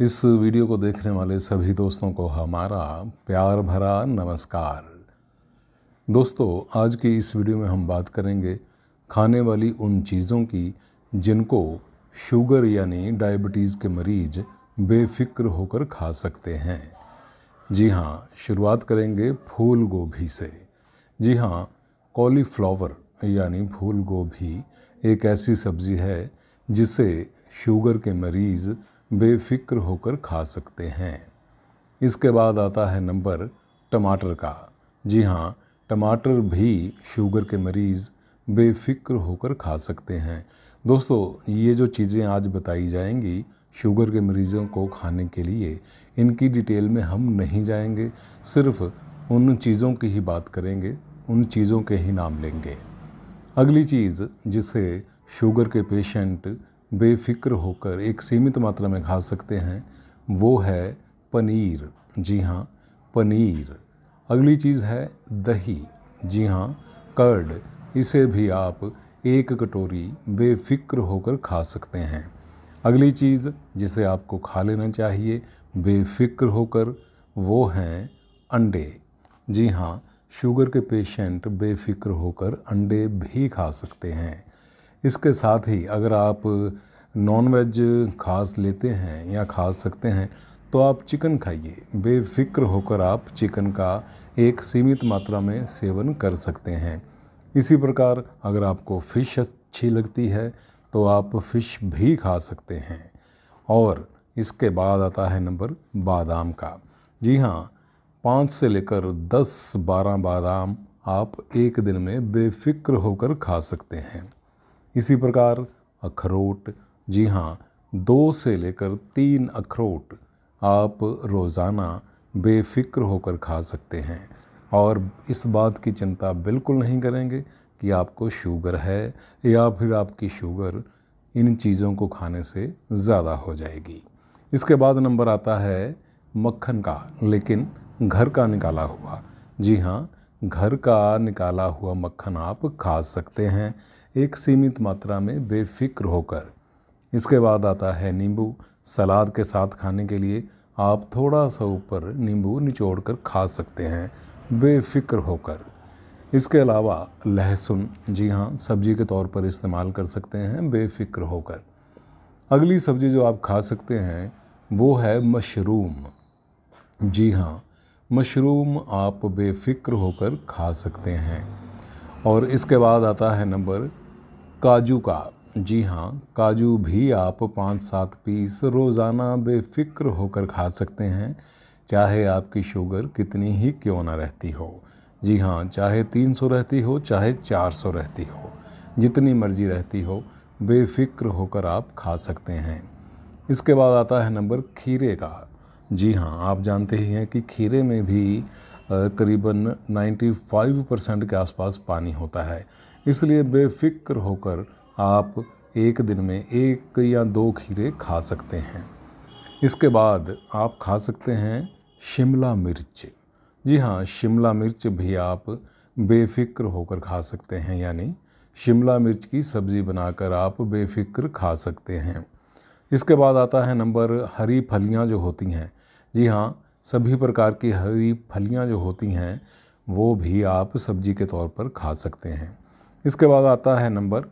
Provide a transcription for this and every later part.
इस वीडियो को देखने वाले सभी दोस्तों को हमारा प्यार भरा नमस्कार। दोस्तों, आज की इस वीडियो में हम बात करेंगे खाने वाली उन चीज़ों की जिनको शुगर यानी डायबिटीज़ के मरीज बेफिक्र होकर खा सकते हैं। जी हाँ, शुरुआत करेंगे फूल गोभी से। जी हाँ, कॉलीफ्लावर यानी फूल गोभी एक ऐसी सब्ज़ी है जिसे शुगर के मरीज़ बेफिक्र होकर खा सकते हैं। इसके बाद आता है नंबर टमाटर का। जी हाँ, टमाटर भी शुगर के मरीज़ बेफिक्र होकर खा सकते हैं। दोस्तों, ये जो चीज़ें आज बताई जाएंगी शुगर के मरीज़ों को खाने के लिए, इनकी डिटेल में हम नहीं जाएंगे, सिर्फ उन चीज़ों की ही बात करेंगे, उन चीज़ों के ही नाम लेंगे। अगली चीज़ जिसे शुगर के पेशेंट बेफिक्र होकर एक सीमित मात्रा में खा सकते हैं वो है पनीर। जी हाँ, पनीर। अगली चीज़ है दही। जी हाँ, कर्ड। इसे भी आप एक कटोरी बेफिक्र होकर खा सकते हैं। अगली चीज़ जिसे आपको खा लेना चाहिए बेफिक्र होकर वो हैं अंडे। जी हाँ, शुगर के पेशेंट बेफिक्र होकर अंडे भी खा सकते हैं। इसके साथ ही अगर आप नॉनवेज खास लेते हैं या खा सकते हैं तो आप चिकन खाइए। बेफिक्र होकर आप चिकन का एक सीमित मात्रा में सेवन कर सकते हैं। इसी प्रकार अगर आपको फ़िश अच्छी लगती है तो आप फ़िश भी खा सकते हैं। और इसके बाद आता है नंबर बादाम का। जी हाँ, 5 से लेकर 10-12 बादाम आप एक दिन में बेफिक्र होकर खा सकते हैं। इसी प्रकार अखरोट। जी हाँ, 2 से लेकर 3 अखरोट आप रोज़ाना बेफिक्र होकर खा सकते हैं और इस बात की चिंता बिल्कुल नहीं करेंगे कि आपको शुगर है या फिर आपकी शुगर इन चीज़ों को खाने से ज़्यादा हो जाएगी। इसके बाद नंबर आता है मक्खन का, लेकिन घर का निकाला हुआ। जी हाँ, घर का निकाला हुआ मक्खन आप खा सकते हैं एक सीमित मात्रा में बेफिक्र होकर। इसके बाद आता है नींबू। सलाद के साथ खाने के लिए आप थोड़ा सा ऊपर नींबू निचोड़ कर खा सकते हैं बेफिक्र होकर। इसके अलावा लहसुन। जी हाँ, सब्जी के तौर पर इस्तेमाल कर सकते हैं बेफिक्र होकर। अगली सब्ज़ी जो आप खा सकते हैं वो है मशरूम। जी हाँ, मशरूम आप बेफिक्र होकर खा सकते हैं। और इसके बाद आता है नंबर काजू का। जी हाँ, काजू भी आप 5-7 पीस रोज़ाना बेफिक्र होकर खा सकते हैं, चाहे आपकी शुगर कितनी ही क्यों ना रहती हो। जी हाँ, चाहे 300 रहती हो, चाहे 400 रहती हो, जितनी मर्जी रहती हो, बेफिक्र होकर आप खा सकते हैं। इसके बाद आता है नंबर खीरे का। जी हाँ, आप जानते ही हैं कि खीरे में भी करीबन 95% के आसपास पानी होता है, इसलिए बेफिक्र होकर आप एक दिन में 1 या 2 खीरे खा सकते हैं। इसके बाद आप खा सकते हैं शिमला मिर्च। जी हाँ, शिमला मिर्च भी आप बेफिक्र होकर खा सकते हैं, यानी शिमला मिर्च की सब्ज़ी बनाकर आप बेफिक्र खा सकते हैं। इसके बाद आता है नंबर हरी फलियां जो होती हैं। जी हाँ, सभी प्रकार की हरी फलियां जो होती हैं वो भी आप सब्जी के तौर पर खा सकते हैं। इसके बाद आता है नंबर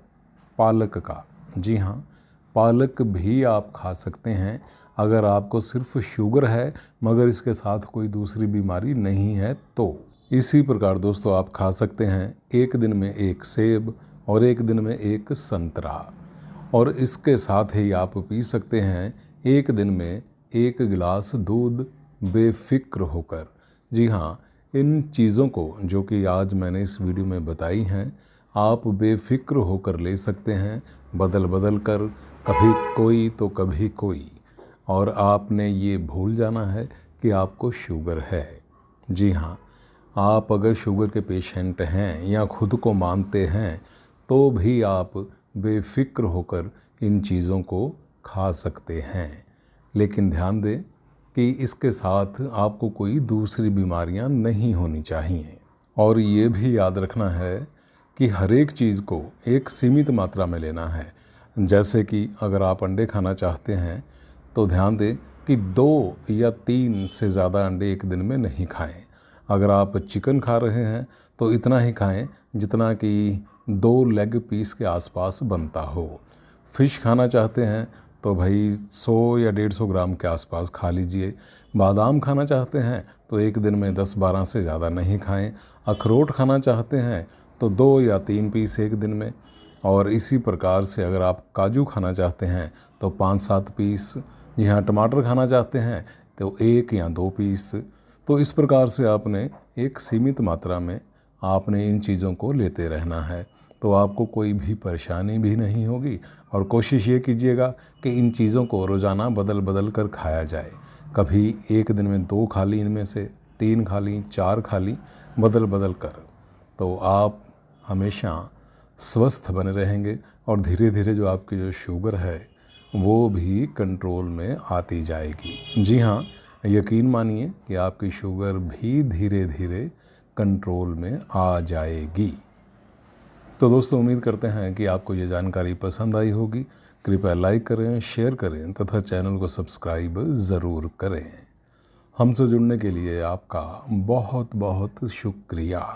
पालक का। जी हाँ, पालक भी आप खा सकते हैं अगर आपको सिर्फ शुगर है मगर इसके साथ कोई दूसरी बीमारी नहीं है तो। इसी प्रकार दोस्तों आप खा सकते हैं एक दिन में 1 सेब और एक दिन में 1 संतरा, और इसके साथ ही आप पी सकते हैं एक दिन में 1 गिलास दूध बेफिक्र होकर। जी हाँ, इन चीज़ों को जो कि आज मैंने इस वीडियो में बताई हैं आप बेफिक्र होकर ले सकते हैं, बदल बदल कर, कभी कोई तो कभी कोई, और आपने ये भूल जाना है कि आपको शुगर है। जी हाँ, आप अगर शुगर के पेशेंट हैं या खुद को मानते हैं तो भी आप बेफिक्र होकर इन चीज़ों को खा सकते हैं, लेकिन ध्यान दें कि इसके साथ आपको कोई दूसरी बीमारियां नहीं होनी चाहिए। और ये भी याद रखना है कि हर एक चीज़ को एक सीमित मात्रा में लेना है। जैसे कि अगर आप अंडे खाना चाहते हैं तो ध्यान दें कि 2 या 3 से ज़्यादा अंडे एक दिन में नहीं खाएं। अगर आप चिकन खा रहे हैं तो इतना ही खाएं जितना कि 2 लेग पीस के आसपास बनता हो। फ़िश खाना चाहते हैं तो भाई 100 या 150 ग्राम के आसपास खा लीजिए। बादाम खाना चाहते हैं तो एक दिन में 10-12 से ज़्यादा नहीं खाएं। अखरोट खाना चाहते हैं तो 2 या 3 पीस एक दिन में। और इसी प्रकार से अगर आप काजू खाना चाहते हैं तो 5-7 पीस। यहाँ टमाटर खाना चाहते हैं तो 1 या 2 पीस। तो इस प्रकार से आपने एक सीमित मात्रा में आपने इन चीज़ों को लेते रहना है, तो आपको कोई भी परेशानी भी नहीं होगी। और कोशिश ये कीजिएगा कि इन चीज़ों को रोज़ाना बदल बदल कर खाया जाए। कभी एक दिन में 2 खा ली, इनमें से 3 खा ली, 4 खा ली, बदल बदल कर, तो आप हमेशा स्वस्थ बने रहेंगे और धीरे धीरे जो आपकी जो शुगर है वो भी कंट्रोल में आती जाएगी। जी हाँ, यकीन मानिए कि आपकी शुगर भी धीरे धीरे कंट्रोल में आ जाएगी। तो दोस्तों, उम्मीद करते हैं कि आपको ये जानकारी पसंद आई होगी। कृपया लाइक करें, शेयर करें तथा चैनल को सब्सक्राइब ज़रूर करें। हमसे जुड़ने के लिए आपका बहुत बहुत शुक्रिया।